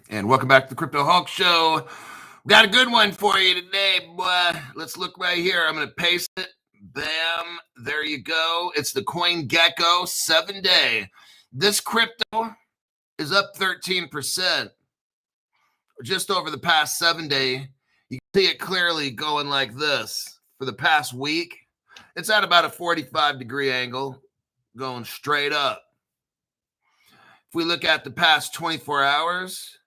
And welcome back to the Crypto Hulk Show. We got a good one for you today, boy. Let's look right here. I'm going to paste it. Bam. There you go. It's the CoinGecko 7-day. This crypto is up 13%. Just over the past 7-day. You can see it clearly going like this. For the past week, it's at about a 45-degree angle, going straight up. If we look at the past 24 hours,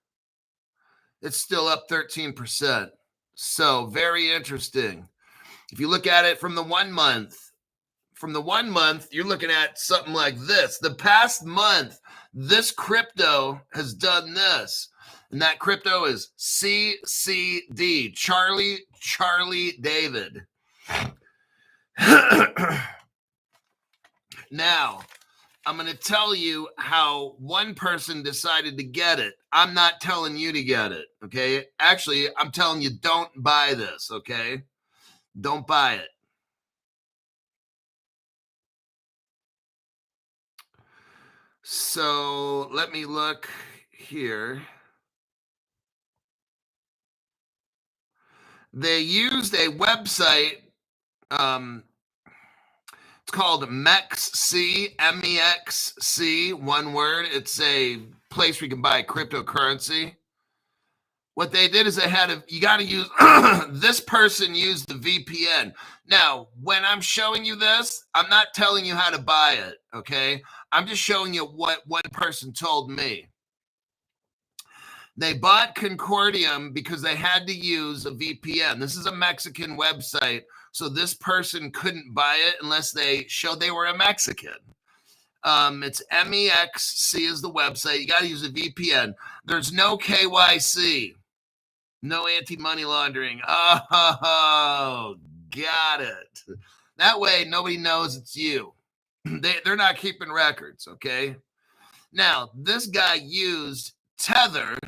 it's still up 13%. So very interesting. If you look at it from the 1 month, you're looking at something like this. The past month, this crypto has done this. And that crypto is CCD, Charlie David. Now, I'm going to tell you how one person decided to get it. I'm not telling you to get it, okay? Actually, I'm telling you, don't buy this, okay? Don't buy it. So let me look here. They used a website. It's called MEXC, MEXC, one word. It's a place where you can buy cryptocurrency. What they did is they had you got to use, this person used the VPN. Now, when I'm showing you this, I'm not telling you how to buy it, okay? I'm just showing you what one person told me. They bought Concordium because they had to use a VPN. This is a Mexican website, so this person couldn't buy it unless they showed they were a Mexican. It's MEXC is the website. You got to use a VPN. There's no KYC, no anti-money laundering. Oh, got it. That way, nobody knows it's you. They're not keeping records, okay? Now, this guy used Tether,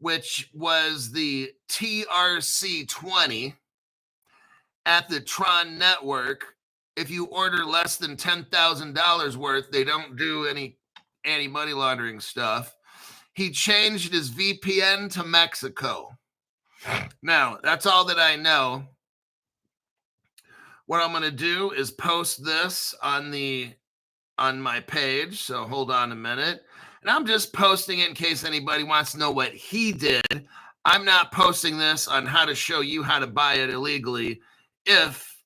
which was the TRC20 at the Tron network. If you order less than $10,000 worth, they don't do any anti-money laundering stuff. He changed his VPN to Mexico. Now, that's all that I know. What I'm going to do is post this on my page. So hold on a minute. And I'm just posting it in case anybody wants to know what he did. I'm not posting this on how to show you how to buy it illegally if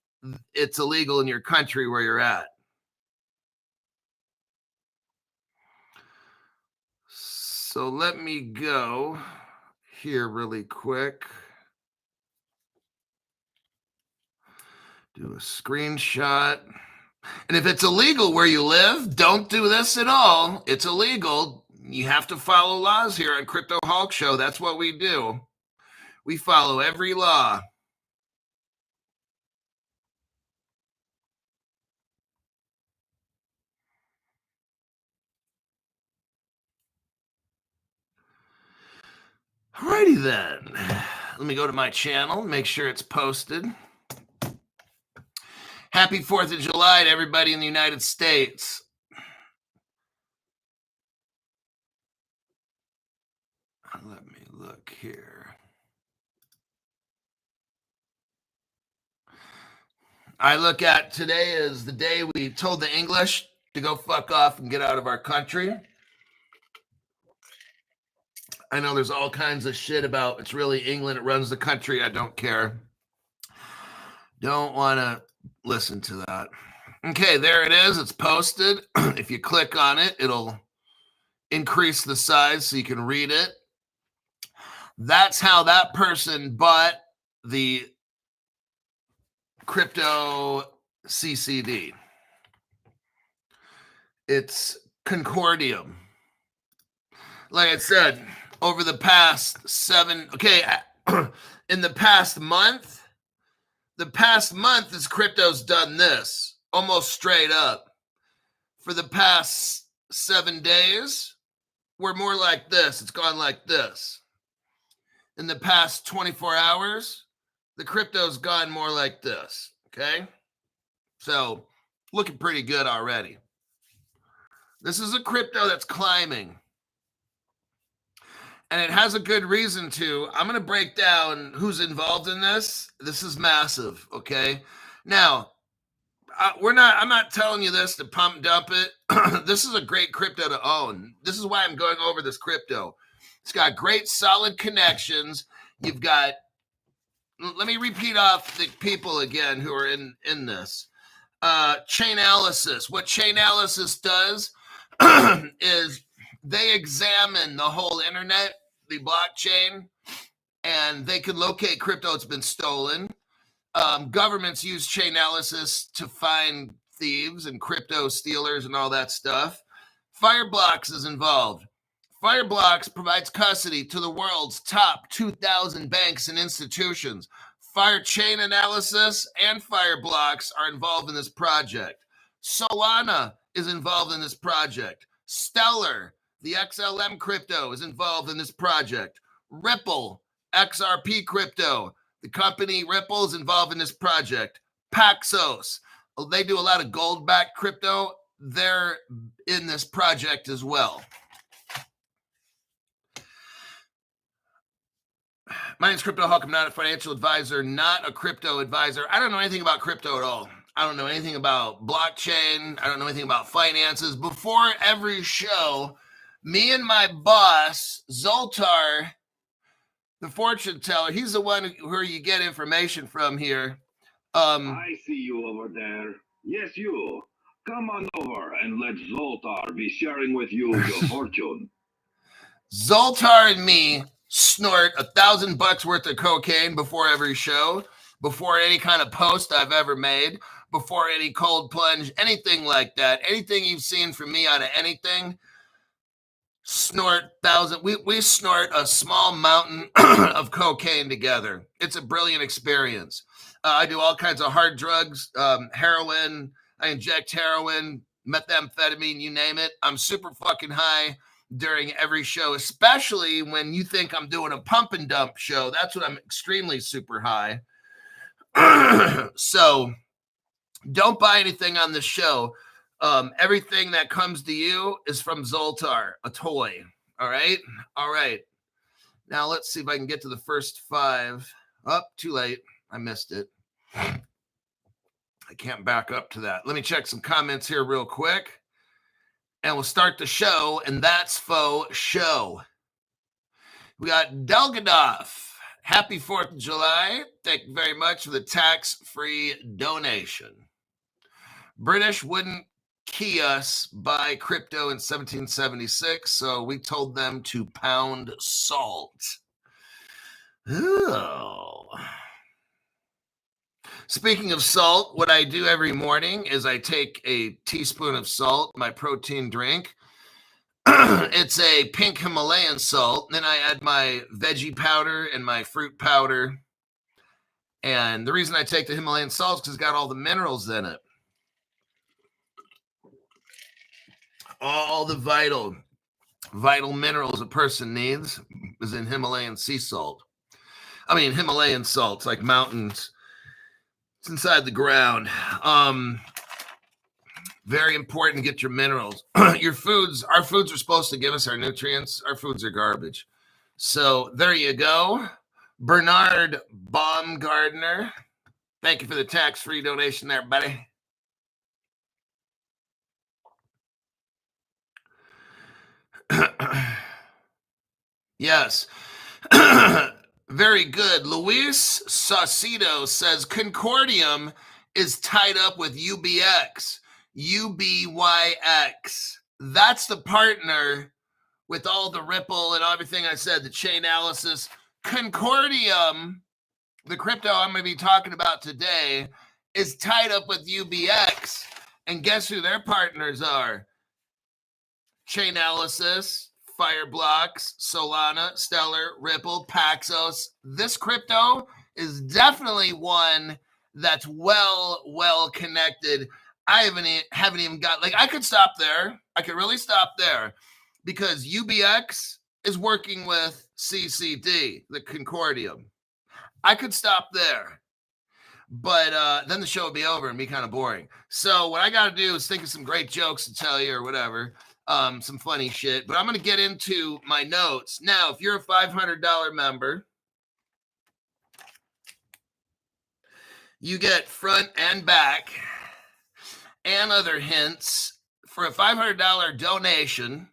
it's illegal in your country where you're at. So let me go here really quick. Do a screenshot. And if it's illegal where you live, don't do this at all. It's illegal. You have to follow laws here on Crypto Hulk Show. That's what we do. We follow every law. Alrighty then. Let me go to my channel, make sure it's posted. Happy 4th of July to everybody in the United States. Let me look here. I look at today as the day we told the English to go fuck off and get out of our country. I know there's all kinds of shit about it's really England, it runs the country. I don't care. Don't want to listen to that. Okay, there it is. It's posted. If you click on it, it'll increase the size so you can read it. That's how that person bought the crypto CCD. It's Concordium. Like I said, over the past in the past month, this crypto's done this almost straight up. For the past 7 days, we're more like this. It's gone like this. In the past 24 hours, the crypto's gone more like this, okay? So, looking pretty good already. This is a crypto that's climbing. And it has a good reason to. I'm going to break down who's involved in this. This is massive, okay? Now, I'm not telling you this to pump dump it. This is a great crypto to own. This is why I'm going over this crypto. It's got great solid connections. You've got, let me repeat off the people again who are in this. Chainalysis. What Chainalysis does is they examine the whole internet, the blockchain, and they can locate crypto that's been stolen. Governments use Chainalysis to find thieves and crypto stealers and all that stuff. Fireblocks is involved. Fireblocks provides custody to the world's top 2,000 banks and institutions. Chainalysis and Fireblocks are involved in this project. Solana is involved in this project. Stellar, the XLM crypto, is involved in this project. Ripple, XRP crypto, the company Ripple is involved in this project. Paxos, they do a lot of gold-backed crypto. They're in this project as well. My name's Crypto Hawk. I'm not a financial advisor, not a crypto advisor. I don't know anything about crypto at all. I don't know anything about blockchain. I don't know anything about finances. Before every show, me and my boss, Zoltar, the fortune teller, he's the one where you get information from here. I see you over there. Yes, you. Come on over and let Zoltar be sharing with you your fortune. Zoltar and me snort $1,000 worth of cocaine before every show, before any kind of post I've ever made, before any cold plunge, anything like that. Anything you've seen from me out of anything, snort 1,000. We snort a small mountain of cocaine together. It's a brilliant experience. I do all kinds of hard drugs, heroin. I inject heroin, methamphetamine, you name it. I'm super fucking high during every show, especially when you think I'm doing a pump and dump show. That's when I'm extremely super high. So don't buy anything on this show. Everything that comes to you is from Zoltar, a toy. All right. Now let's see if I can get to the first 5. Too late. I missed it. I can't back up to that. Let me check some comments here real quick. And we'll start the show, and that's faux show. We got Delgadov. Happy 4th of July. Thank you very much for the tax-free donation. British wouldn't key us buy crypto in 1776, so we told them to pound salt. Oh. Speaking of salt, what I do every morning is I take a teaspoon of salt, my protein drink. It's a pink Himalayan salt. Then I add my veggie powder and my fruit powder. And the reason I take the Himalayan salt is because it's got all the minerals in it. All the vital minerals a person needs is in Himalayan sea salt. I mean, Himalayan salts, like mountains. It's inside the ground. Very important to get your minerals. Our foods are supposed to give us our nutrients. Our foods are garbage. So there you go. Bernard Baumgardner. Thank you for the tax-free donation there, buddy. Yes. Very good. Luis Saucedo says Concordium is tied up with UBX. UBYX. That's the partner with all the Ripple and everything I said, the Chainalysis. Concordium, the crypto I'm going to be talking about today, is tied up with UBX. And guess who their partners are? Chainalysis, Fireblocks, Solana, Stellar, Ripple, Paxos. This crypto is definitely one that's well connected. I haven't even got, like, I could stop there. I could really stop there because UBX is working with CCD, the Concordium. I could stop there, but then the show would be over and be kind of boring. So what I got to do is think of some great jokes to tell you or whatever. some funny shit, but I'm going to get into my notes. Now, if you're a $500 member, you get front and back and other hints for a $500 donation.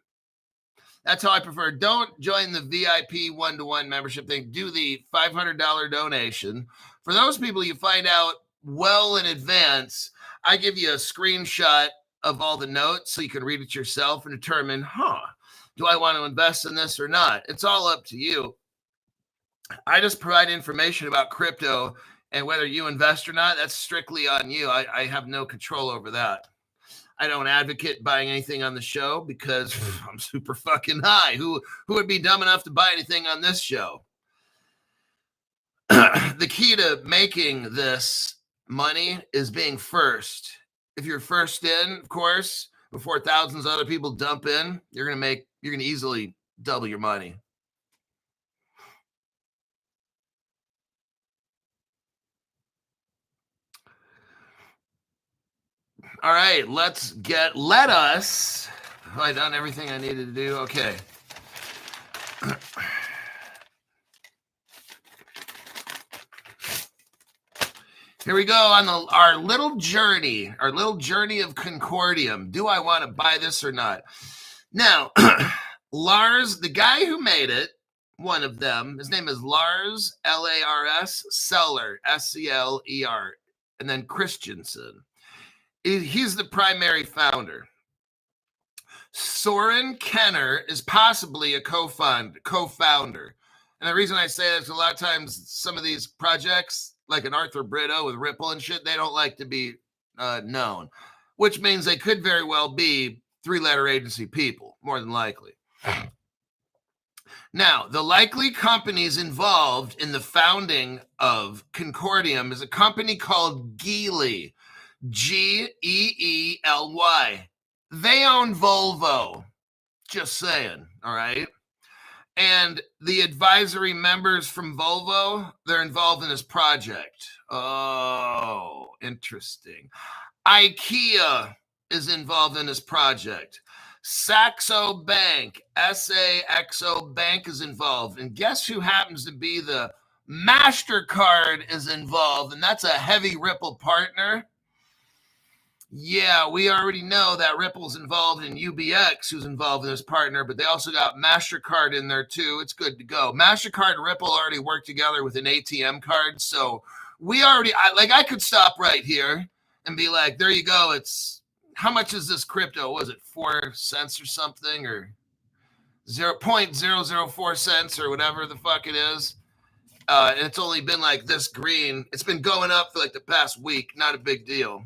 That's how I prefer. Don't join the VIP one-to-one membership thing. Do the $500 donation. For those people you find out well in advance, I give you a screenshot of all the notes so you can read it yourself and determine, do I want to invest in this or not? It's all up to you. I just provide information about crypto, and whether you invest or not, that's strictly on you. I have no control over that. I don't advocate buying anything on the show because I'm super fucking high. Who would be dumb enough to buy anything on this show? The key to making this money is being first. If you're first in, of course, before thousands of other people dump in, you're gonna easily double your money. All right, let us. Have I done everything I needed to do? Okay. Here we go on our little journey of Concordium. Do I want to buy this or not? Now, Lars, the guy who made it, one of them, his name is Lars, L-A-R-S, Seller, S-C-L-E-R, and then Christensen. He's the primary founder. Soren Kenner is possibly a co-founder. And the reason I say that is a lot of times some of these projects, like an Arthur Brito with Ripple and shit, they don't like to be known, which means they could very well be three-letter agency people, more than likely. Now, the likely companies involved in the founding of Concordium is a company called Geely, Geely. They own Volvo. Just saying, all right? And the advisory members from Volvo, they're involved in this project. Oh, interesting. IKEA is involved in this project. Saxo Bank, S-A-X-O Bank is involved. And guess who happens to be the MasterCard is involved, and that's a heavy Ripple partner. Yeah, we already know that Ripple's involved in UBX, who's involved in this partner, but they also got MasterCard in there too. It's good to go. MasterCard and Ripple already work together with an ATM card, so we already, I could stop right here and be like, there you go. It's, how much is this crypto? Was it 4 cents or something, or 0.004 cents or whatever the fuck it is? And it's only been like this green. It's been going up for like the past week. Not a big deal.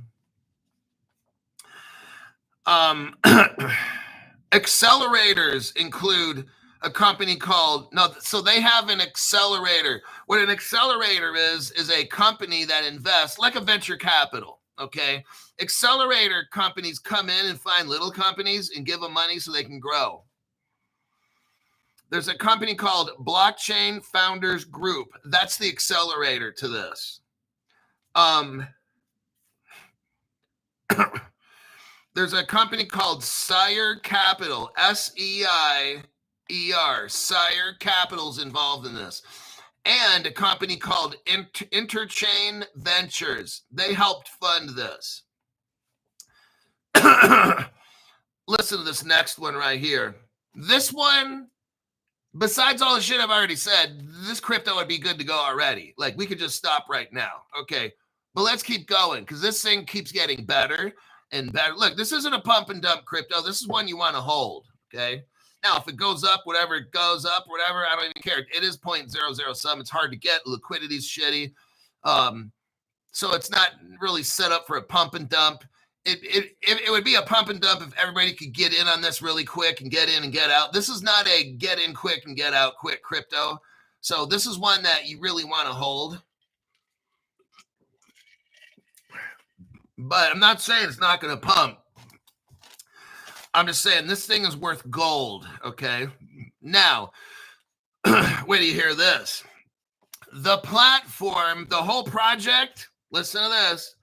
Accelerators include a company called, so they have an accelerator. What an accelerator is a company that invests like a venture capital, okay? Accelerator companies come in and find little companies and give them money so they can grow. There's a company called Blockchain Founders Group. That's the accelerator to this. There's a company called Sire Capital, S-E-I-E-R. Sire Capital's involved in this. And a company called Interchain Ventures. They helped fund this. Listen to this next one right here. This one, besides all the shit I've already said, this crypto would be good to go already. Like, we could just stop right now. Okay, but let's keep going because this thing keeps getting better and better. Look, this isn't a pump and dump crypto. This is one you want to hold, okay? Now, if it goes up, whatever it goes up, whatever, I don't even care. It is 0.00 some. It's hard to get. Liquidity's shitty. So it's not really set up for a pump and dump. It would be a pump and dump if everybody could get in on this really quick and get in and get out. This is not a get in quick and get out quick crypto. So this is one that you really want to hold. But I'm not saying it's not going to pump. I'm just saying this thing is worth gold, okay? Now, wait till you hear this. The platform, the whole project, listen to this,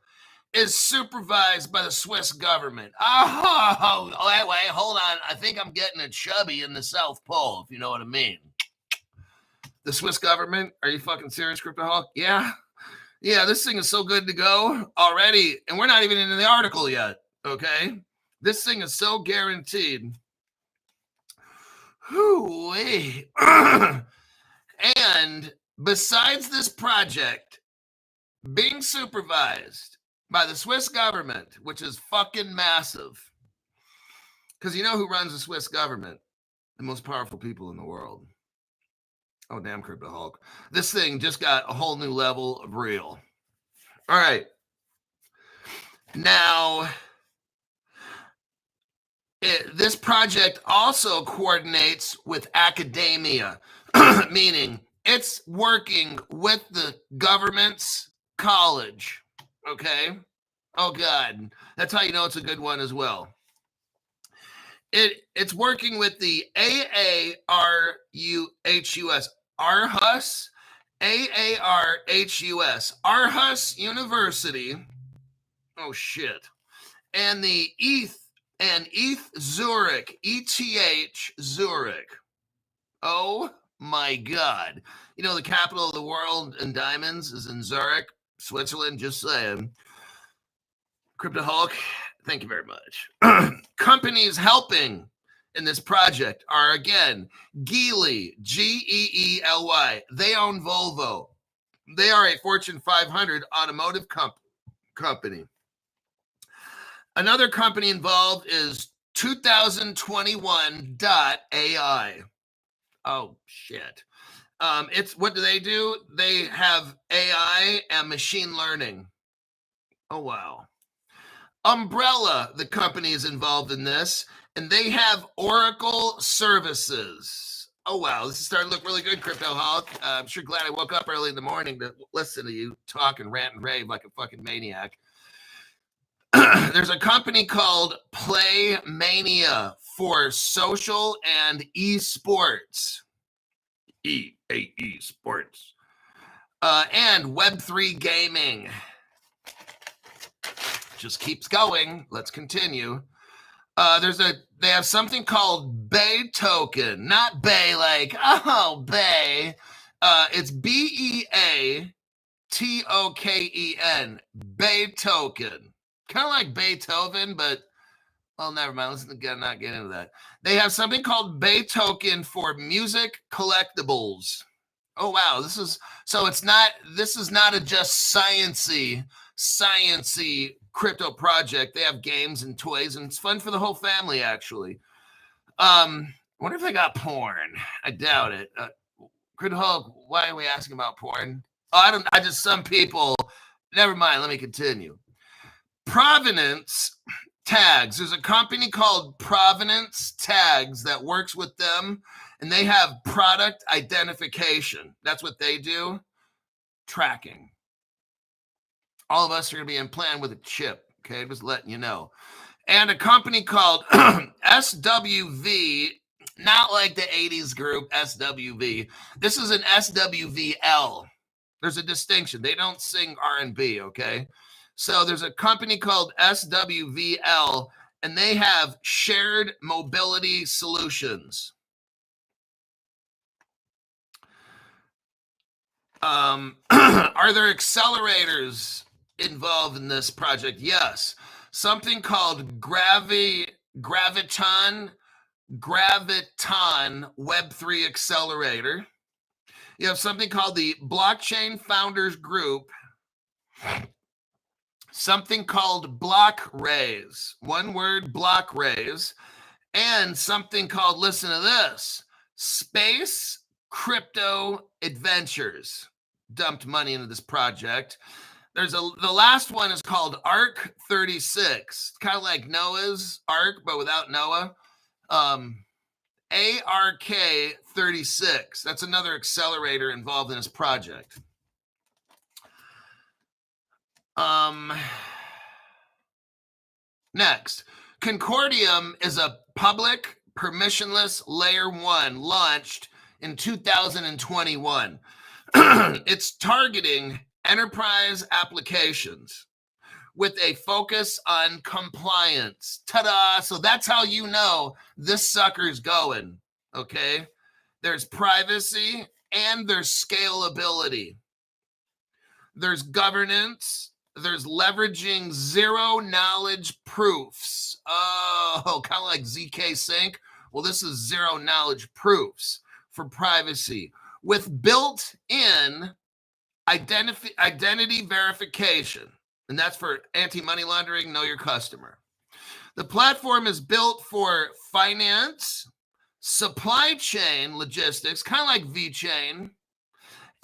is supervised by the Swiss government. Oh, wait, hold on. I think I'm getting a chubby in the South Pole, if you know what I mean. The Swiss government? Are you fucking serious, Cryptoholic? Yeah. Yeah, this thing is so good to go already. And we're not even in the article yet, okay? This thing is so guaranteed. Hoo-wee. And besides this project being supervised by the Swiss government, which is fucking massive, because you know who runs the Swiss government? The most powerful people in the world. Oh, damn, Cryptoholic. This thing just got a whole new level of real. All right. Now, this project also coordinates with academia, meaning it's working with the government's college. Okay. Oh, God. That's how you know it's a good one as well. It's working with the AARHUS, Aarhus, AARHUS, Aarhus University. Oh, shit. And the ETH Zurich, ETH Zurich. Oh, my God. You know, the capital of the world in diamonds is in Zurich, Switzerland, just saying. Cryptoholic, thank you very much. Companies helping in this project are, again, Geely, Geely. They own Volvo. They are a Fortune 500 automotive company. Another company involved is 2021.ai. Oh, shit. It's what do? They have AI and machine learning. Oh, wow. Umbrella, the company, is involved in this, and they have Oracle Services. Oh, wow. This is starting to look really good, Cryptoholic. I'm sure glad I woke up early in the morning to listen to you talk and rant and rave like a fucking maniac. There's a company called Playmania for social and esports. EAE Sports. And Web3 gaming. Just keeps going. Let's continue. They have something called Bay Token, not Bay like, oh, Bay. It's BEATOKEN, Bay Token. Kind of like Beethoven, but, well, never mind. Let's not get into that. They have something called Bay Token for music collectibles. Oh, wow. This is not a just sciencey crypto project. They have games and toys, and it's fun for the whole family, actually. Wonder if they got porn. I doubt it. Crypto, why are we asking about porn? Oh, some people. Never mind. Let me continue. Provenance tags. There's a company called Provenance Tags that works with them, and they have product identification. That's what they do. Tracking. All of us are going to be implanted with a chip. Okay, just letting you know. And a company called SWV, not like the 80s group SWV. This is an SWVL. There's a distinction. They don't sing R&B, okay? So there's a company called SWVL, and they have shared mobility solutions. Are there accelerators involved in this project? Yes. Something called Graviton Web3 Accelerator. You have something called the Blockchain Founders Group. Something called BlockRaise. One word, BlockRaise. And something called, listen to this, Space Crypto Adventures. Dumped money into this project. The last one is called ARC 36, kind of like Noah's Ark, but without Noah. ARK 36. That's another accelerator involved in this project. Next, Concordium is a public permissionless layer 1 launched in 2021. It's targeting enterprise applications with a focus on compliance. Ta-da! So that's how you know this sucker's going, okay? There's privacy and there's scalability. There's governance. There's leveraging zero knowledge proofs. Oh, kind of like ZK Sync. Well, this is zero knowledge proofs for privacy with built-in identity verification. And that's for anti-money laundering, know your customer. The platform is built for finance, supply chain logistics, kind of like VeChain,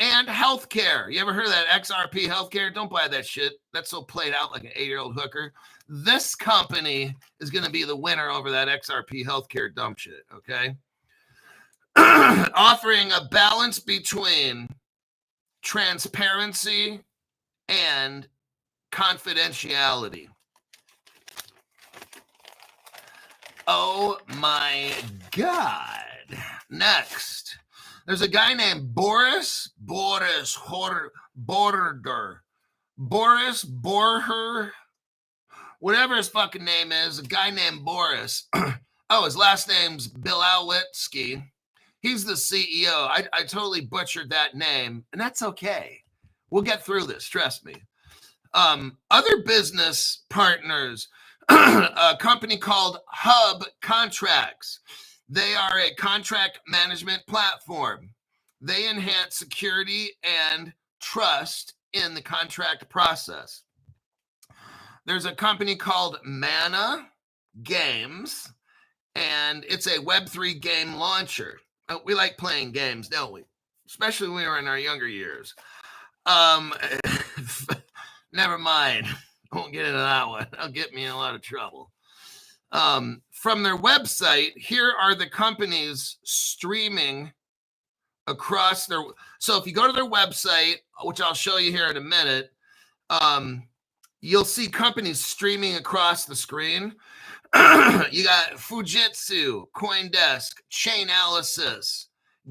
and healthcare. You ever heard of that XRP healthcare? Don't buy that shit. That's so played out like an 8-year-old hooker. This company is going to be the winner over that XRP healthcare dumb shit, okay? Offering a balance between transparency and confidentiality. Oh my God. Next, there's a guy named Boris Borher, whatever his fucking name is, a guy named Boris. Oh, his last name's Bilawitsky. He's the CEO. I totally butchered that name, and that's okay. We'll get through this, trust me. Other business partners, a company called Hub Contracts. They are a contract management platform. They enhance security and trust in the contract process. There's a company called Mana Games, and it's a Web3 game launcher. We like playing games, don't we? Especially when we were in our younger years. Never mind. I won't get into that one. That'll get me in a lot of trouble. From their website, here are the companies streaming across their... So if you go to their website, which I'll show you here in a minute, you'll see companies streaming across the screen. You got Fujitsu, CoinDesk, Chainalysis,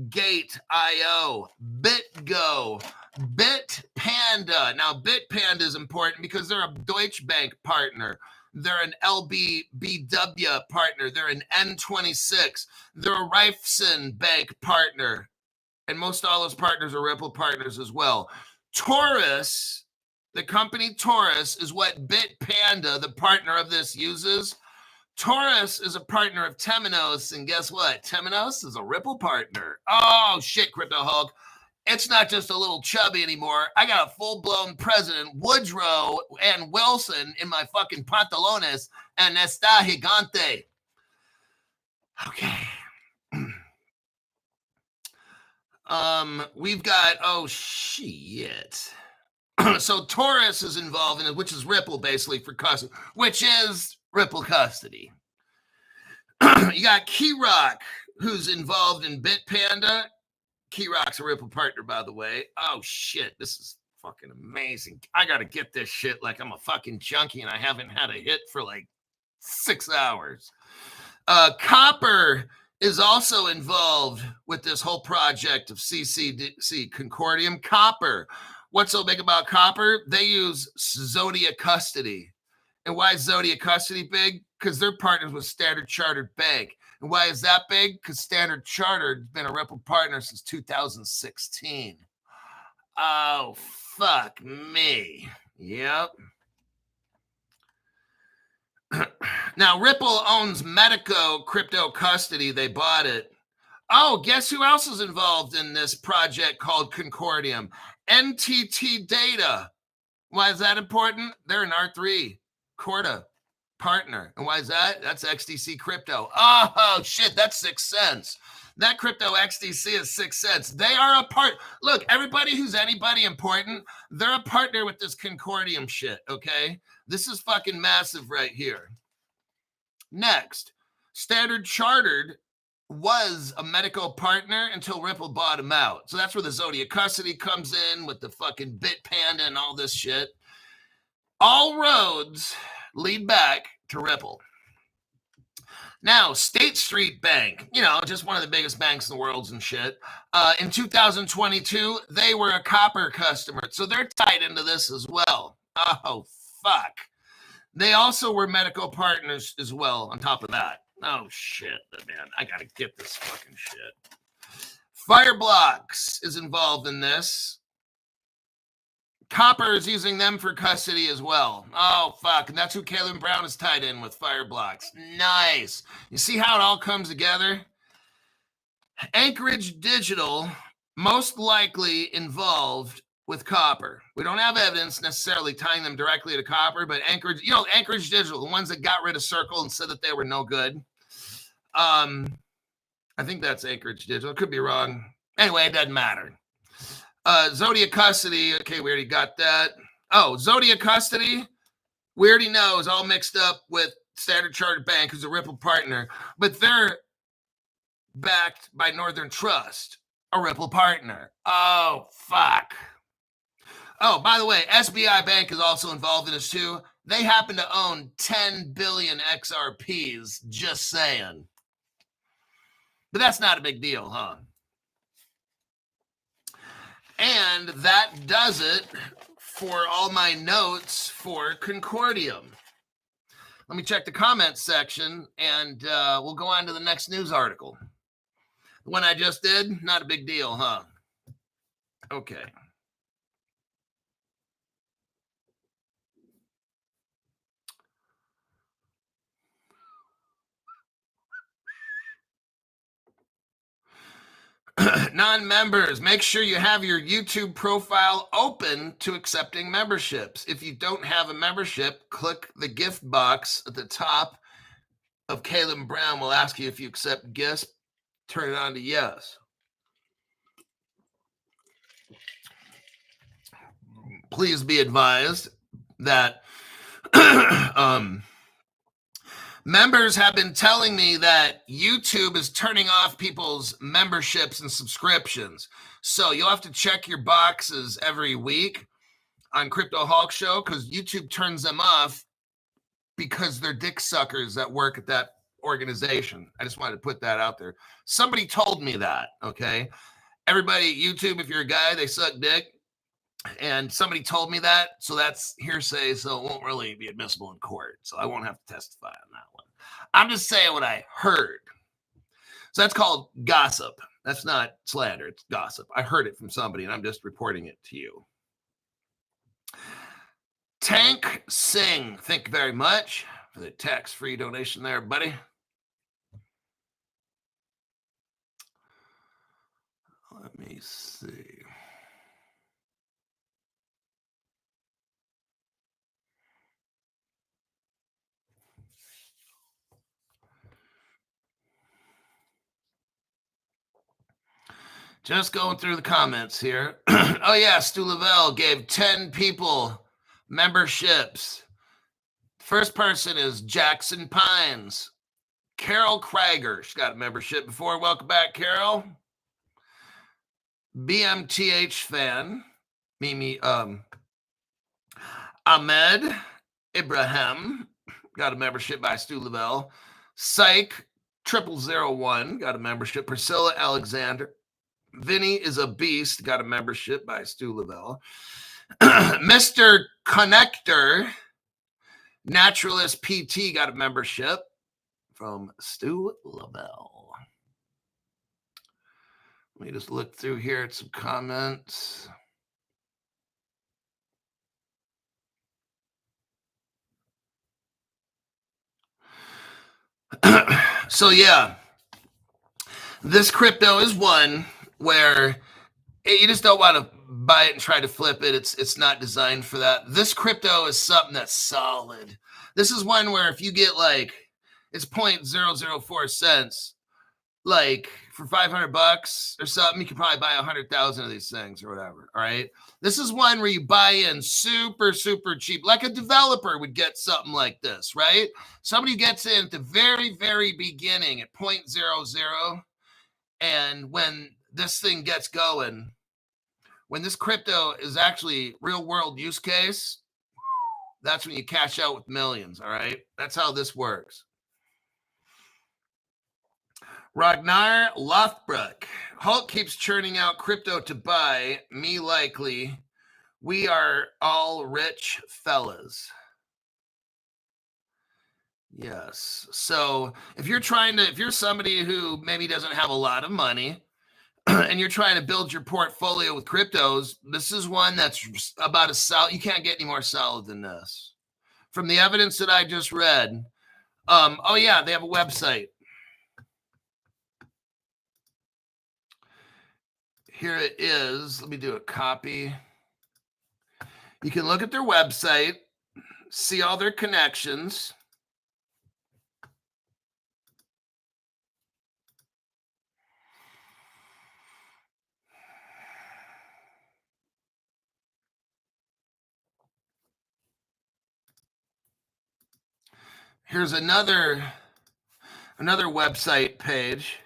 Gate.io, BitGo, Bitpanda. Now, Bitpanda is important because they're a Deutsche Bank partner. They're an LBBW partner. They're an N26. They're a Raiffeisen Bank partner. And most all those partners are Ripple partners as well. Taurus, the company Taurus, is what Bitpanda, the partner of this, uses. Taurus is a partner of Temenos, and guess what? Temenos is a Ripple partner. Oh, shit, Crypto Hulk. It's not just a little chubby anymore. I got a full-blown president, Woodrow and Wilson, in my fucking pantalones, and está gigante. Okay. We've got, oh, shit. So Taurus is involved in it, which is Ripple, basically, for custody, which is Ripple custody. You got Keyrock, who's involved in Bitpanda. Keyrock's a Ripple partner, by the way. Oh, shit. This is fucking amazing. I got to get this shit like I'm a fucking junkie and I haven't had a hit for like 6 hours. Copper is also involved with this whole project of CCDC, Concordium. Copper. What's so big about Copper? They use Zodia Custody. And why is Zodia Custody big? Because they're partners with Standard Chartered Bank. And why is that big? Because Standard Chartered has been a Ripple partner since 2016. Oh, fuck me. Yep. Now, Ripple owns Medico Crypto Custody. They bought it. Oh, guess who else is involved in this project called Concordium? NTT Data. Why is that important? They're an R3 Corda partner. And why is that? That's XDC Crypto. Oh, shit, that's 6 cents. That Crypto XDC is 6 cents. They are a part. Look, everybody who's anybody important, they're a partner with this Concordium shit, okay? This is fucking massive right here. Next, Standard Chartered was a Medico partner until Ripple bought him out. So that's where the Zodia Custody comes in with the fucking Bitpanda and all this shit. All roads lead back to Ripple. Now, State Street Bank, you know, just one of the biggest banks in the world and shit. In 2022, they were a Copper customer. So they're tied into this as well. Oh, fuck. They also were medical partners as well on top of that. Oh, shit, man. I got to get this fucking shit. Fireblocks is involved in this. Copper is using them for custody as well. Oh, fuck. And that's who Caleb Brown is tied in with, Fireblocks. Nice. You see how it all comes together? Anchorage Digital, most likely involved with copper. We don't have evidence necessarily tying them directly to copper, but Anchorage Digital, the ones that got rid of Circle and said that they were no good. I think that's Anchorage Digital. Could be wrong. Anyway, it doesn't matter. Zodiac Custody. Okay, we already got that. Oh, Zodiac Custody. We already know is all mixed up with Standard Chartered Bank, who's a Ripple partner, but they're backed by Northern Trust, a Ripple partner. Oh, fuck. Oh, by the way, SBI Bank is also involved in this too. They happen to own 10 billion XRPs, just saying. But that's not a big deal, huh? And that does it for all my notes for Concordium. Let me check the comments section, and we'll go on to the next news article. The one I just did, not a big deal, huh? Okay. Non-members, make sure you have your YouTube profile open to accepting memberships. If you don't have a membership, click the gift box at the top of Caleb Brown. Will ask you if you accept gifts. Turn it on to yes. Please be advised that members have been telling me that YouTube is turning off people's memberships and subscriptions. So you'll have to check your boxes every week on Crypto Hulk Show because YouTube turns them off because they're dick suckers that work at that organization. I just wanted to put that out there. Somebody told me that, okay? Everybody at YouTube, if you're a guy, they suck dick. And somebody told me that, so that's hearsay, so it won't really be admissible in court. So I won't have to testify on that one. I'm just saying what I heard. So that's called gossip. That's not slander, it's gossip. I heard it from somebody, and I'm just reporting it to you. Tank Singh, thank you very much for the tax-free donation there, buddy. Let me see. Just going through the comments here. Oh, yeah, Stu Lavelle gave 10 people memberships. First person is Jackson Pines. Carol Krieger, she's got a membership before. Welcome back, Carol. BMTH fan. Mimi, Ahmed Ibrahim got a membership by Stu Lavelle. Psych 0001 got a membership. Priscilla Alexander. Vinny is a beast, got a membership by Stu Lavelle. Mr. Connector, Naturalist PT got a membership from Stu Lavelle. Let me just look through here at some comments. So yeah, this crypto is one where you just don't want to buy it and try to flip it. It's not designed for that. This crypto is something that's solid. This is one where if you get like, it's 0.004 cents, like for $500 or something, you can probably buy 100,000 of these things or whatever. All right. This is one where you buy in super, super cheap, like a developer would get something like this, right? Somebody gets in at the very, very beginning at 0.00. And when this thing gets going, when this crypto is actually real world use case, that's when you cash out with millions. All right. That's how this works. Ragnar Lothbrook. Hulk keeps churning out crypto to buy. Me likely. We are all rich fellas. Yes. So if you're somebody who maybe doesn't have a lot of money and you're trying to build your portfolio with cryptos, this is one that's about as solid. You can't get any more solid than this. From the evidence that I just read, oh yeah, they have a website. Here it is. Let me do a copy. You can look at their website, see all their connections. Here's another website page.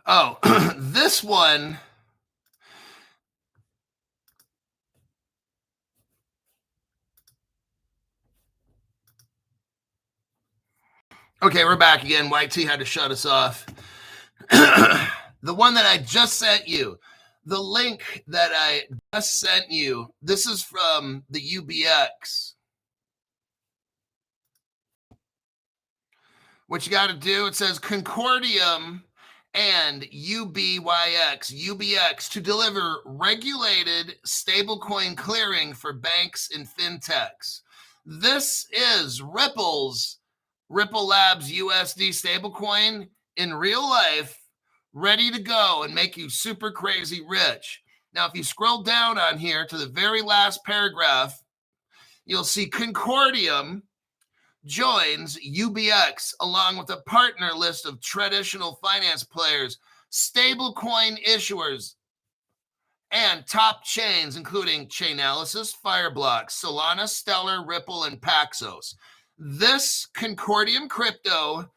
Oh, this one. Okay, we're back again. YT had to shut us off. The one that I just sent you, the link that I just sent you, this is from the UBX. What you got to do, it says Concordium and UBX to deliver regulated stablecoin clearing for banks and fintechs. This is Ripple Labs USD stablecoin in real life, ready to go and make you super crazy rich. Now, if you scroll down on here to the very last paragraph, you'll see Concordium joins UBX along with a partner list of traditional finance players, stablecoin issuers, and top chains, including Chainalysis, Fireblocks, Solana, Stellar, Ripple, and Paxos. This Concordium crypto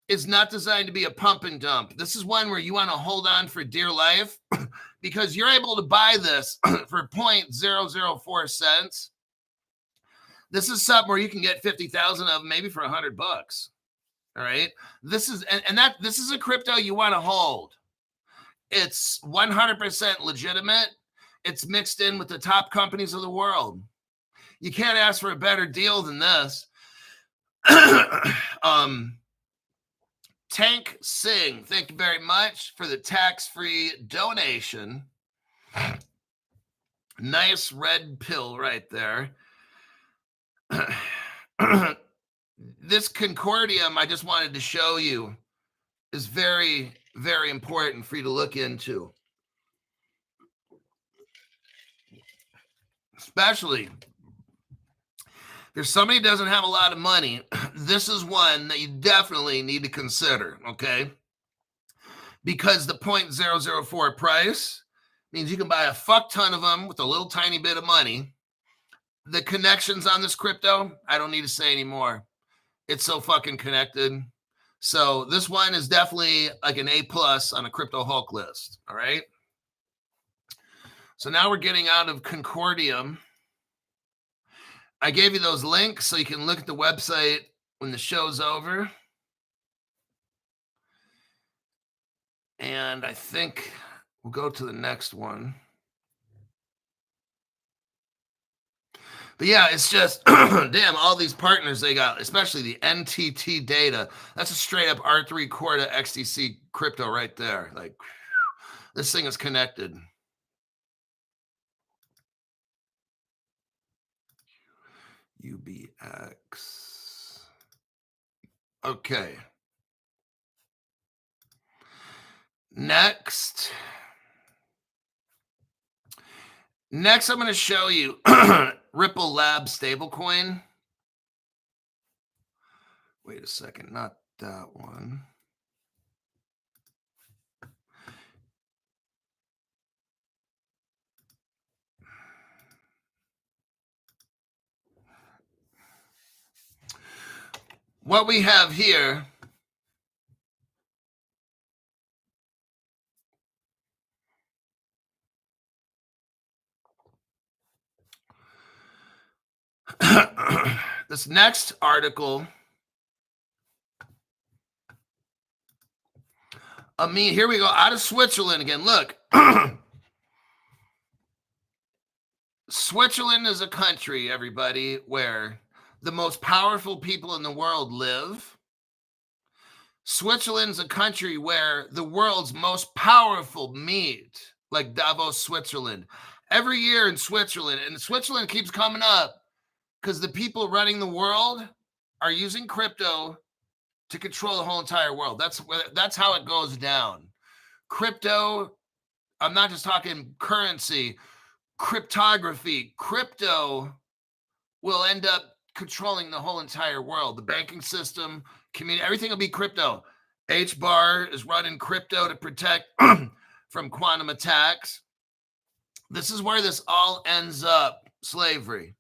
is not designed to be a pump and dump. This is one where you want to hold on for dear life because you're able to buy this for 0.004 cents. This is something where you can get 50,000 of them, maybe for $100. All right. This is a crypto you want to hold. It's 100% legitimate. It's mixed in with the top companies of the world. You can't ask for a better deal than this. Tank Singh, thank you very much for the tax-free donation. Nice red pill right there. This Concordium, I just wanted to show you, is very, very important for you to look into. Especially if somebody doesn't have a lot of money, this is one that you definitely need to consider, okay? Because the 0.004 price means you can buy a fuck ton of them with a little tiny bit of money. The connections on this crypto, I don't need to say anymore. It's so fucking connected. So this one is definitely like an A+ on a Crypto Hulk list, all right? So now we're getting out of Concordium. I gave you those links so you can look at the website when the show's over. And I think we'll go to the next one. But yeah, it's just, damn, all these partners they got, especially the NTT data. That's a straight up R3 core to XDC crypto right there. Like, this thing is connected. UBX. Okay. Next, I'm going to show you Ripple Labs stablecoin. Wait a second, not that one. What we have here this next article Here we go. Out of Switzerland again. Look. Switzerland is a country, everybody, where the most powerful people in the world live. Switzerland's a country where the world's most powerful meet, like Davos, Switzerland. Every year in Switzerland, and Switzerland keeps coming up because the people running the world are using crypto to control the whole entire world. That's how it goes down. Crypto, I'm not just talking currency, cryptography. Crypto will end up controlling the whole entire world. The banking system, community, everything will be crypto. HBAR is running crypto to protect from quantum attacks. This is where this all ends up, slavery.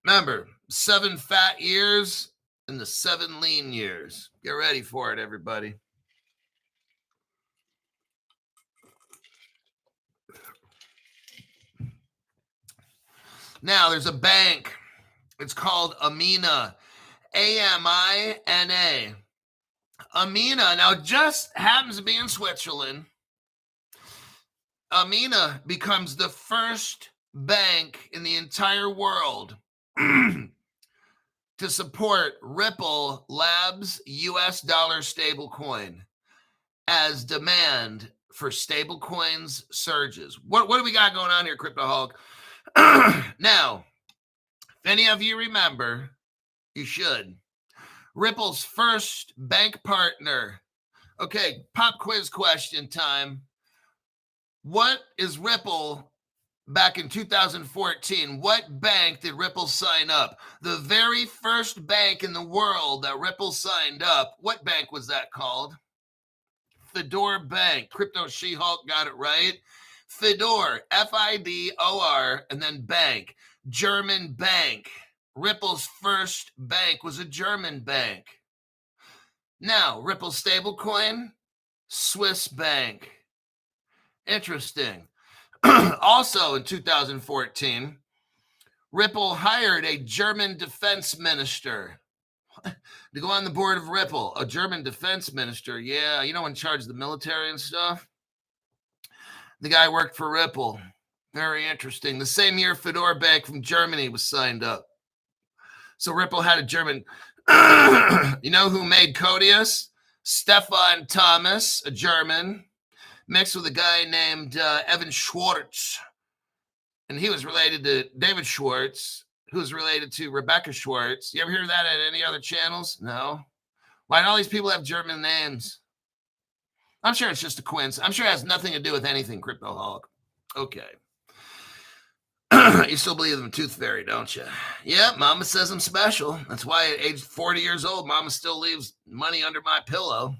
Remember, 7 fat years and the 7 lean years. Get ready for it, everybody. Now, there's a bank. It's called Amina. A-M-I-N-A. Amina. Now, it just happens to be in Switzerland. Amina becomes the first bank in the entire world to support Ripple Labs US dollar stablecoin as demand for stablecoins surges. What do we got going on here, Crypto Hulk? Now, if any of you remember, you should. Ripple's first bank partner. Okay, pop quiz question time. What is Ripple back in 2014? What bank did Ripple sign up? The very first bank in the world that Ripple signed up. What bank was that called? Fedor Bank. Crypto She-Hulk got it right. Fedor, F-I-D-O-R, and then bank. German bank. Ripple's first bank was a German bank. Now, Ripple stablecoin, Swiss bank. Interesting. Also in 2014, Ripple hired a German defense minister to go on the board of Ripple. A German defense minister. Yeah, you know, in charge of the military and stuff. The guy worked for Ripple. Very interesting. The same year, Fedor Bank from Germany was signed up. So Ripple had a German. You know who made Codius? Stefan Thomas, a German, mixed with a guy named Evan Schwartz. And he was related to David Schwartz, who was related to Rebecca Schwartz. You ever hear that at any other channels? No. Why do all these people have German names? I'm sure it's just a coincidence. I'm sure it has nothing to do with anything, Crypto Hulk. Okay. You still believe in the Tooth Fairy, don't you? Yeah, Mama says I'm special. That's why at age 40 years old, Mama still leaves money under my pillow.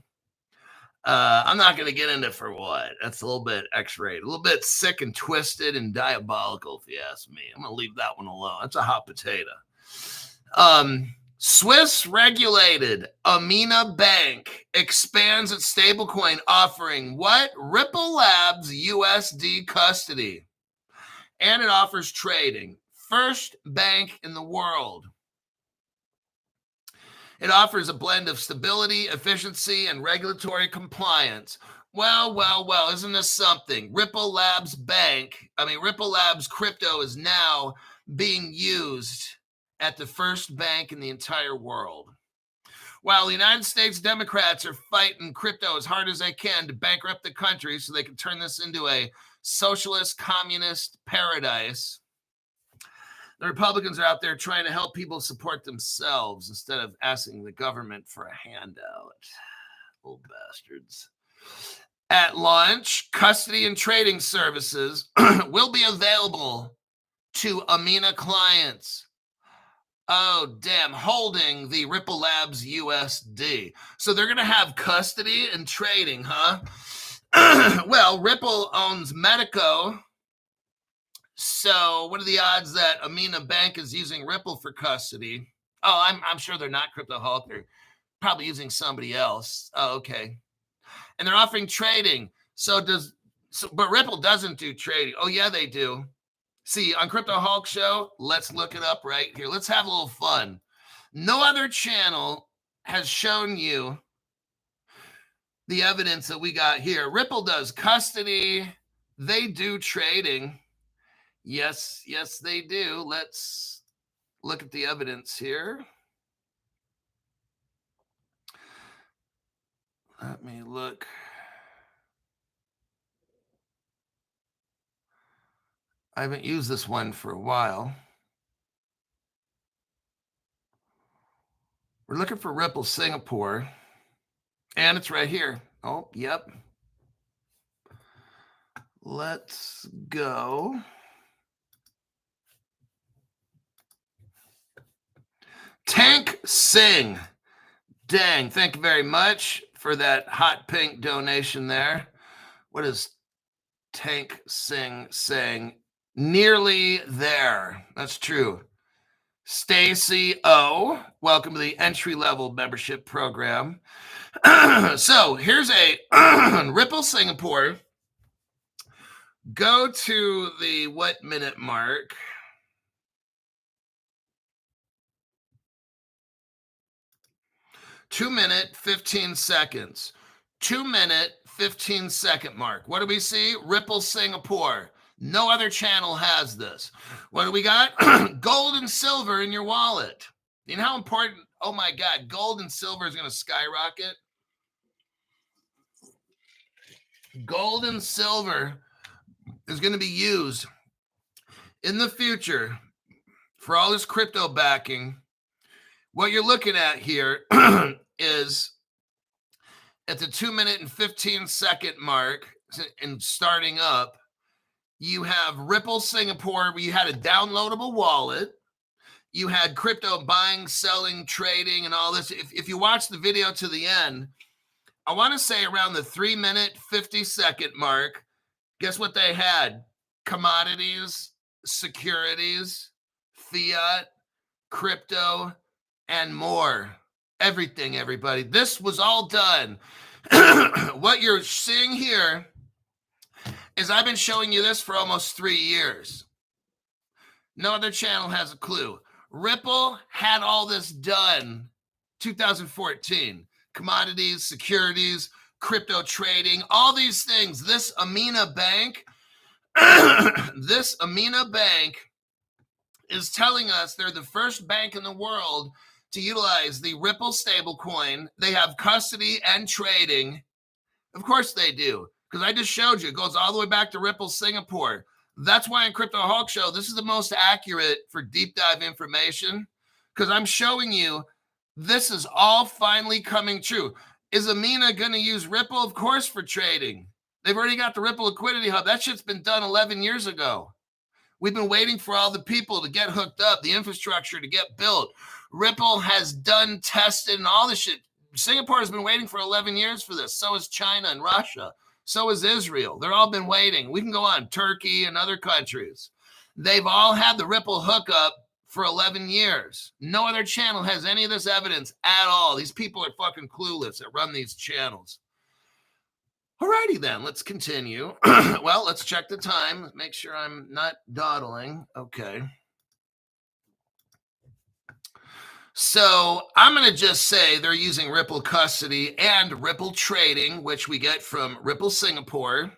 I'm not going to get into for what. That's a little bit X-rated, a little bit sick and twisted and diabolical, if you ask me. I'm going to leave that one alone. That's a hot potato. Swiss regulated Amina Bank expands its stablecoin offering what? Ripple Labs USD custody. And it offers trading. First bank in the world. It offers a blend of stability, efficiency, and regulatory compliance. Well, isn't this something? Ripple Labs Ripple Labs crypto is now being used at the first bank in the entire world. While the United States Democrats are fighting crypto as hard as they can to bankrupt the country so they can turn this into a socialist, communist paradise, the Republicans are out there trying to help people support themselves instead of asking the government for a handout. Old bastards. At launch, custody and trading services will be available to Amina clients. Oh, damn, holding the Ripple Labs USD. So they're going to have custody and trading, huh? Well, Ripple owns Medico. So what are the odds that Amina Bank is using Ripple for custody? Oh, I'm sure they're not, Crypto Hulk. They're probably using somebody else. Oh, okay. And they're offering trading. But Ripple doesn't do trading. Oh, yeah, they do. See, on Crypto Hulk Show, let's look it up right here. Let's have a little fun. No other channel has shown you the evidence that we got here. Ripple does custody. They do trading. Yes, they do. Let's look at the evidence here. Let me look. I haven't used this one for a while. We're looking for Ripple Singapore, and it's right here. Oh, yep. Let's go. Tank Sing. Dang, thank you very much for that hot pink donation there. What is Tank Sing saying? Nearly there. That's true. Stacy O, welcome to the entry-level membership program. So here's a Ripple Singapore. Go to the what minute mark? Two minute, 15 seconds. 2 minute, 15 second mark. What do we see? Ripple Singapore. No other channel has this. What do we got? Gold and silver in your wallet. You know how important? Oh my God, gold and silver is going to skyrocket. Gold and silver is going to be used in the future for all this crypto backing. What you're looking at here is at the 2 minute and 15 second mark and starting up, you have Ripple Singapore, where you had a downloadable wallet. You had crypto buying, selling, trading, and all this. If you watch the video to the end, I want to say around the 3 minute, 50 second mark, guess what they had? Commodities, securities, fiat, crypto, and more. Everything, everybody. This was all done. What you're seeing here is I've been showing you this for almost 3 years. No other channel has a clue. Ripple had all this done 2014. Commodities, securities, crypto trading, all these things. This Amina Bank, this Amina Bank is telling us they're the first bank in the world to utilize the Ripple stablecoin. They have custody and trading. Of course they do, because I just showed you. It goes all the way back to Ripple Singapore. That's why in Crypto Hawk Show, this is the most accurate for deep dive information, because I'm showing you this is all finally coming true. Is Amina going to use Ripple? Of course, for trading. They've already got the Ripple Liquidity Hub. That shit's been done 11 years ago. We've been waiting for all the people to get hooked up, the infrastructure to get built. Ripple has done, tested, and all this shit. Singapore has been waiting for 11 years for this. So has China and Russia. So has Israel. They're all been waiting. We can go on. Turkey and other countries. They've all had the Ripple hookup for 11 years. No other channel has any of this evidence at all. These people are fucking clueless that run these channels. Alrighty then, let's continue. Well, let's check the time. Make sure I'm not dawdling. Okay. So I'm going to just say they're using Ripple custody and Ripple trading, which we get from Ripple Singapore.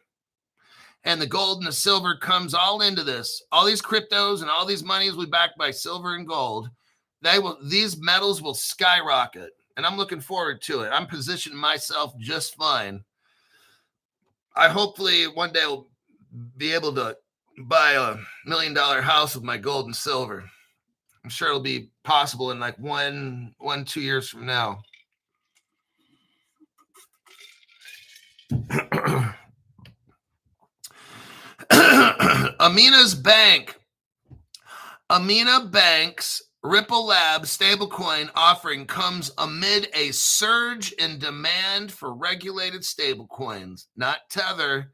And the gold and the silver comes all into this. All these cryptos and all these monies will be backed by silver and gold. These metals will skyrocket. And I'm looking forward to it. I'm positioning myself just fine. I hopefully one day will be able to buy $1 million house with my gold and silver. I'm sure it'll be possible in like 2 years from now. Amina's Bank. Amina Bank's Ripple Lab stablecoin offering comes amid a surge in demand for regulated stablecoins, not Tether.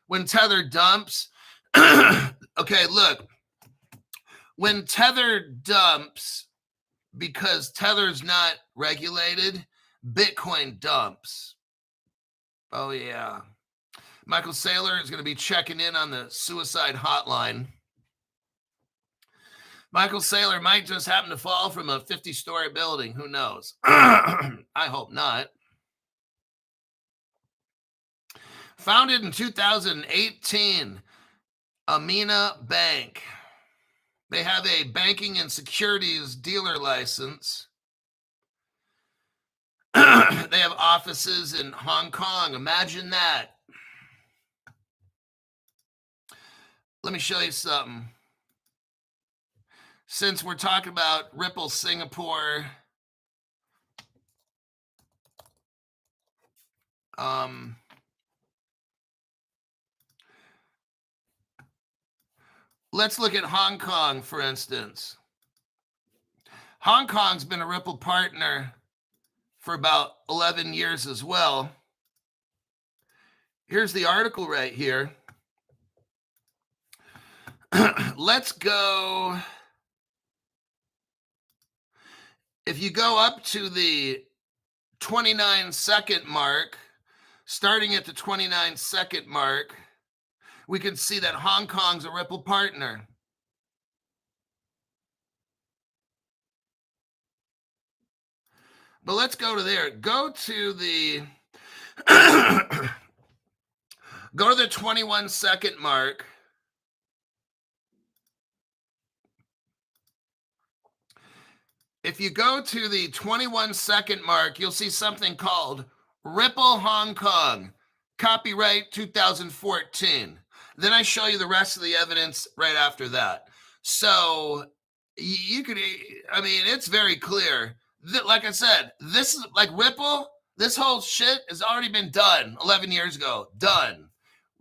When Tether dumps, okay, look, when Tether dumps, because Tether's not regulated, Bitcoin dumps. Oh, yeah. Michael Saylor is going to be checking in on the suicide hotline. Michael Saylor might just happen to fall from a 50-story building. Who knows? I hope not. Founded in 2018, Amina Bank. They have a banking and securities dealer license. They have offices in Hong Kong. Imagine that. Let me show you something. Since we're talking about Ripple Singapore, let's look at Hong Kong, for instance. Hong Kong's been a Ripple partner for about 11 years as well. Here's the article right here. Let's go. If you go up to the 29-second mark, starting at the 29-second mark, we can see that Hong Kong's a Ripple partner. But let's go to there. Go to the 21-second mark. If you go to the 21-second mark, you'll see something called Ripple Hong Kong, copyright 2014. Then I show you the rest of the evidence right after that. So you could, I mean, it's very clear. Like I said, this is like Ripple, this whole shit has already been done 11 years ago. Done.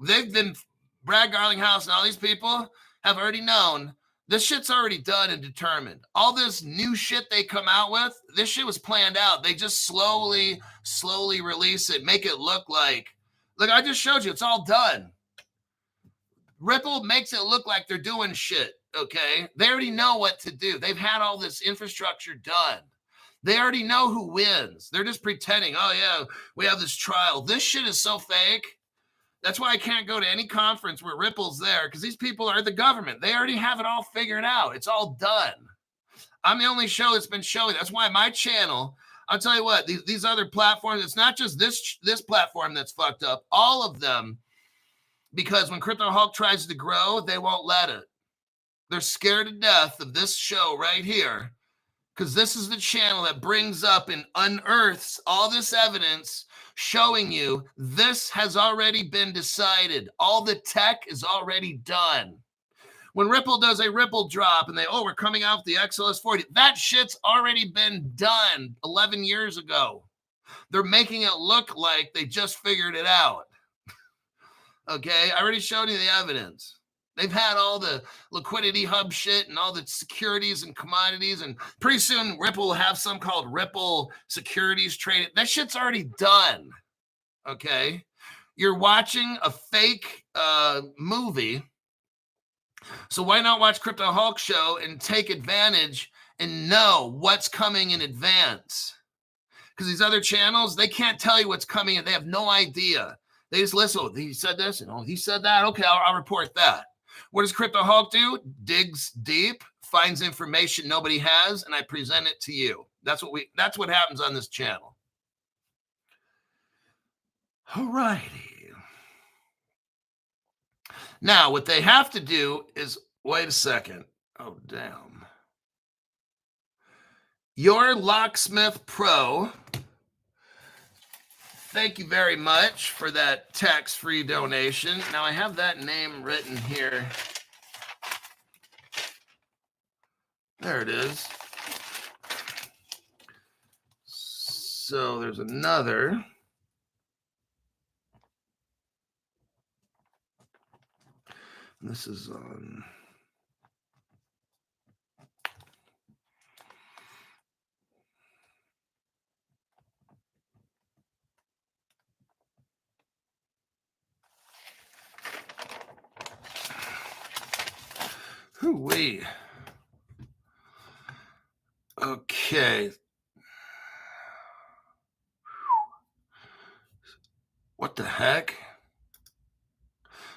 They've been, Brad Garlinghouse and all these people have already known this shit's already done and determined. All this new shit they come out with, this shit was planned out. They just slowly release it, make it look like I just showed you, it's all done. Ripple makes it look like they're doing shit, okay? They already know what to do. They've had all this infrastructure done. They already know who wins. They're just pretending, oh yeah, we have this trial. This shit is so fake. That's why I can't go to any conference where Ripple's there, because these people are the government. They already have it all figured out. It's all done. I'm the only show that's been showing. That's why my channel, I'll tell you what, these other platforms, it's not just this platform that's fucked up. All of them, because when Crypto Hulk tries to grow, they won't let it. They're scared to death of this show right here, because this is the channel that brings up and unearths all this evidence showing you this has already been decided. All the tech is already done. When Ripple does a Ripple drop and we're coming out with the XLS40, that shit's already been done 11 years ago. They're making it look like they just figured it out. Okay, I already showed you the evidence. They've had all the liquidity hub shit and all the securities and commodities, and pretty soon Ripple will have some called Ripple Securities Trading. That shit's already done, okay? You're watching a fake movie, so why not watch Crypto Hulk Show and take advantage and know what's coming in advance? Because these other channels, they can't tell you what's coming and they have no idea. They just listen, oh, he said this, and oh, he said that. Okay, I'll report that. What does Crypto Hulk do? Digs deep, finds information nobody has, and I present it to you. That's what happens on this channel. All righty. Now, what they have to do is, wait a second. Oh, damn. Your Locksmith Pro. Thank you very much for that tax-free donation. Now, I have that name written here. There it is. So there's another. This is on. Hoo-wee. Okay. What the heck?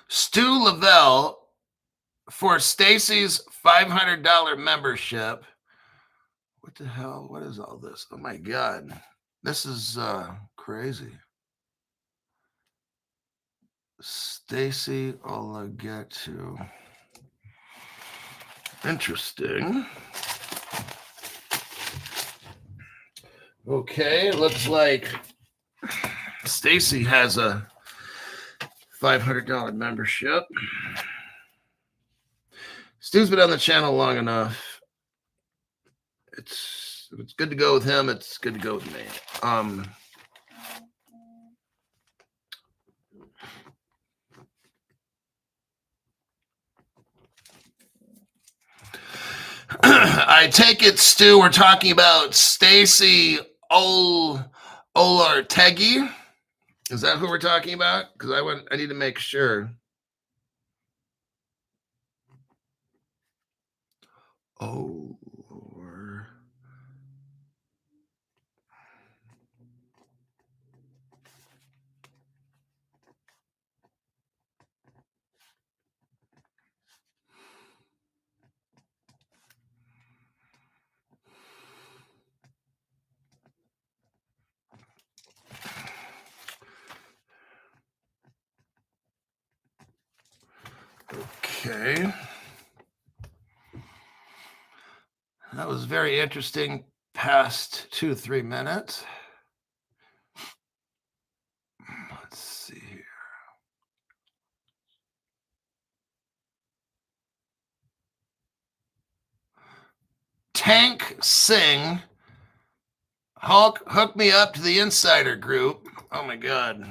Stu Lavelle for Stacy's $500 membership. What the hell? What is all this? Oh my God. This is crazy. Stacy, I'll get to. Interesting. Okay, looks like Stacy has a $500 membership. Stu's been on the channel long enough. If it's good to go with him, it's good to go with me. I take it, Stu, we're talking about Stacy Olartegui. Is that who we're talking about? Because I need to make sure. Oh, okay. That was very interesting. Past 2-3 minutes. Let's see here. Tank Singh, Hulk, hook me up to the insider group. Oh my God.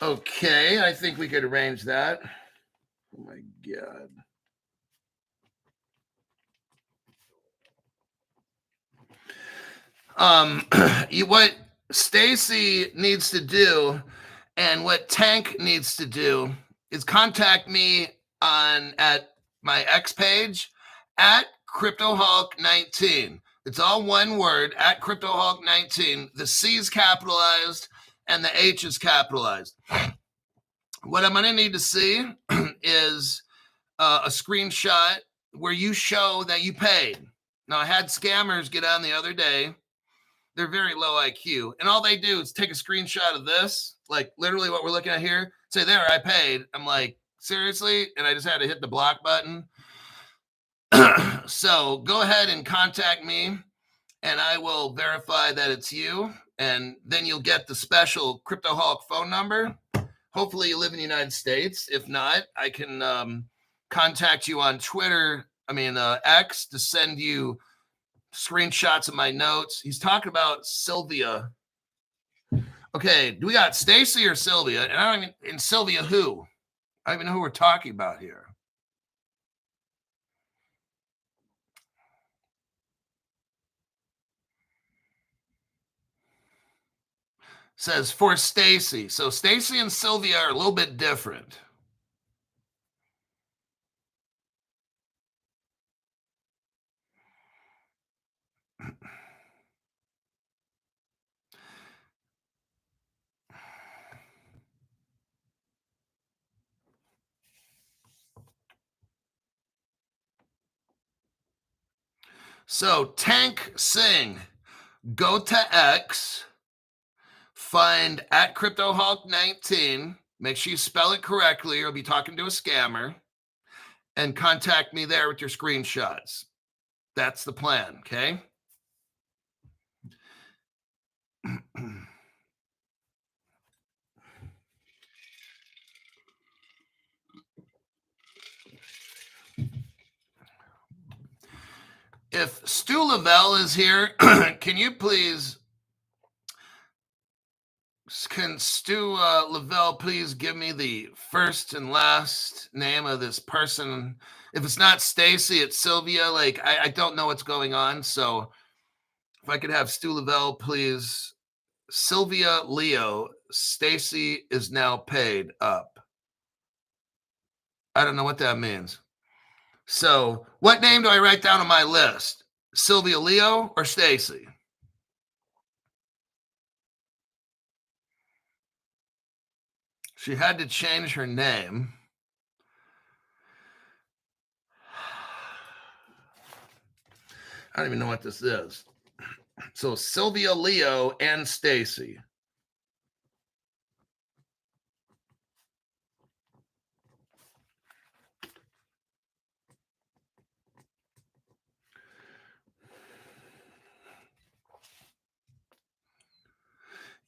Okay, I think we could arrange that. Oh my God. What Stacy needs to do and what Tank needs to do is contact me at my X page at CryptoHulk19. It's all one word, at CryptoHulk19. The C is capitalized and the H is capitalized. What I'm going to need to see is a screenshot where you show that you paid. Now, I had scammers get on the other day. They're very low IQ. And all they do is take a screenshot of this, like literally what we're looking at here, say, there, I paid. I'm like, seriously? And I just had to hit the block button. So go ahead and contact me and I will verify that it's you. And then you'll get the special Crypto Hulk phone number. Hopefully you live in the United States. If not, I can contact you on Twitter, X, to send you screenshots of my notes. He's talking about Sylvia. Okay, do we got Stacy or Sylvia? And Sylvia who? I don't even know who we're talking about here. Says for Stacy. So Stacy and Sylvia are a little bit different. So Tank Singh, go to X, find at CryptoHulk19, make sure you spell it correctly, or you'll be talking to a scammer, and contact me there with your screenshots. That's the plan, okay? If Stu Lavelle is here, can Stu Lavelle please give me the first and last name of this person? If it's not Stacy, it's Sylvia. Like, I don't know what's going on. So if I could have Stu Lavelle, please. Sylvia Leo, Stacy is now paid up. I don't know what that means. So what name do I write down on my list? Sylvia Leo or Stacy? She had to change her name. I don't even know what this is. So Sylvia Leo and Stacy.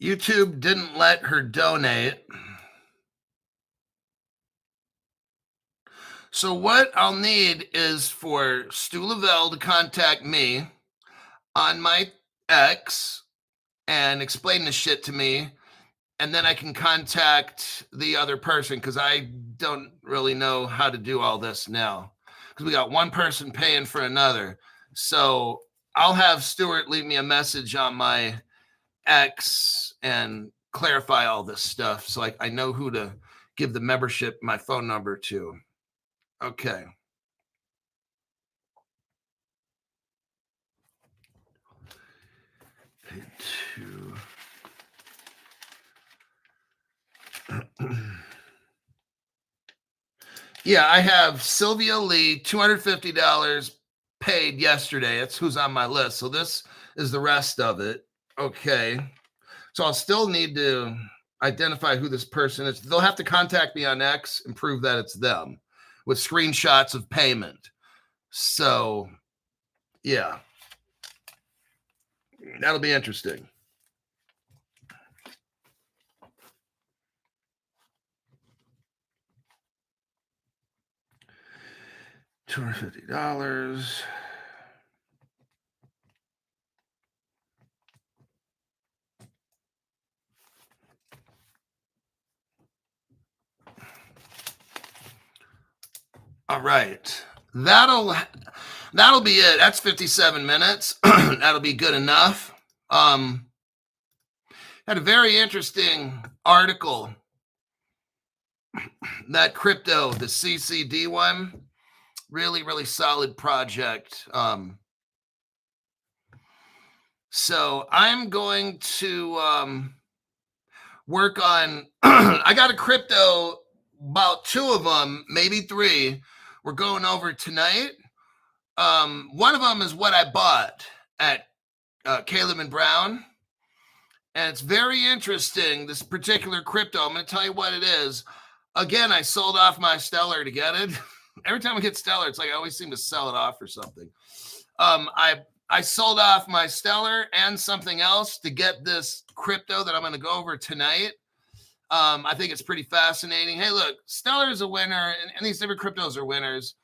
YouTube didn't let her donate. So what I'll need is for Stu Lavelle to contact me on my X and explain this shit to me, and then I can contact the other person, because I don't really know how to do all this now, because we got one person paying for another. So I'll have Stuart leave me a message on my X and clarify all this stuff, so I know who to give the membership my phone number to. Okay. Two. Yeah, I have Sylvia Lee, $250 paid yesterday. That's who's on my list. So this is the rest of it. Okay. So I'll still need to identify who this person is. They'll have to contact me on X and prove that it's them with screenshots of payment. So, yeah. That'll be interesting. $250. All right. That'll be it. That's 57 minutes. That'll be good enough. Had a very interesting article. That crypto, the CCD one, really solid project. So I'm going to work on, I got a crypto, about 2 of them, maybe 3, we're going over tonight. One of them is what I bought at Caleb and Brown. And it's very interesting, this particular crypto. I'm going to tell you what it is. Again, I sold off my Stellar to get it. Every time I get Stellar, it's like I always seem to sell it off or something. I sold off my Stellar and something else to get this crypto that I'm going to go over tonight. I think it's pretty fascinating. Hey, look, Stellar is a winner, and these different cryptos are winners.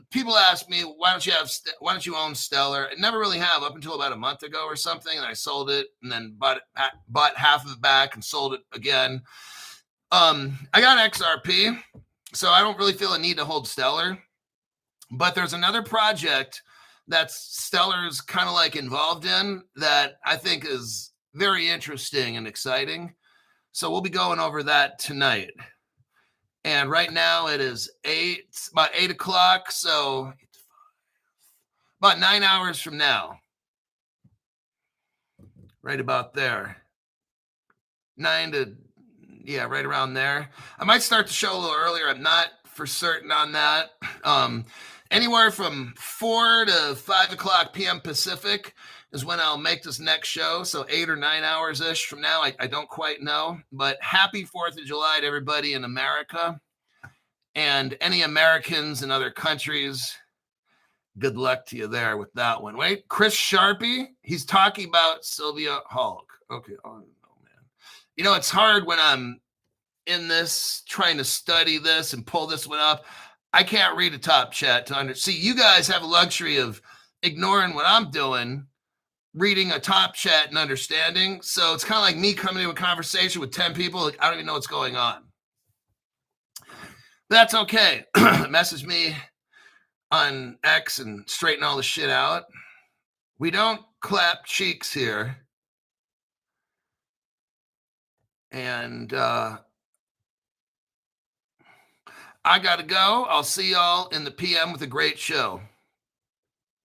People ask me, why don't you own Stellar? I never really have, up until about a month ago or something, and I sold it and then bought half of it back and sold it again. I got XRP, so I don't really feel a need to hold Stellar. But there's another project that Stellar's kind of like involved in that I think is very interesting and exciting. So we'll be going over that tonight. And right now it is about 8 o'clock. So about 9 hours from now. Right about there. 9 to, yeah, right around there. I might start the show a little earlier. I'm not for certain on that. Anywhere from 4 to 5 o'clock p.m. Pacific is when I'll make this next show. So 8 or 9 hours-ish from now. I don't quite know. But happy 4th of July to everybody in America. And any Americans in other countries, good luck to you there with that one. Wait, Chris Sharpie, he's talking about Sylvia Hulk. Okay. Oh, no, man. You know, it's hard when I'm in this, trying to study this and pull this one up. I can't read a top chat to see. You guys have a luxury of ignoring what I'm doing, reading a top chat and understanding. So it's kind of like me coming into a conversation with 10 people. Like, I don't even know what's going on. That's okay. Message me on X and straighten all the shit out. We don't clap cheeks here. And I got to go. I'll see y'all in the PM with a great show.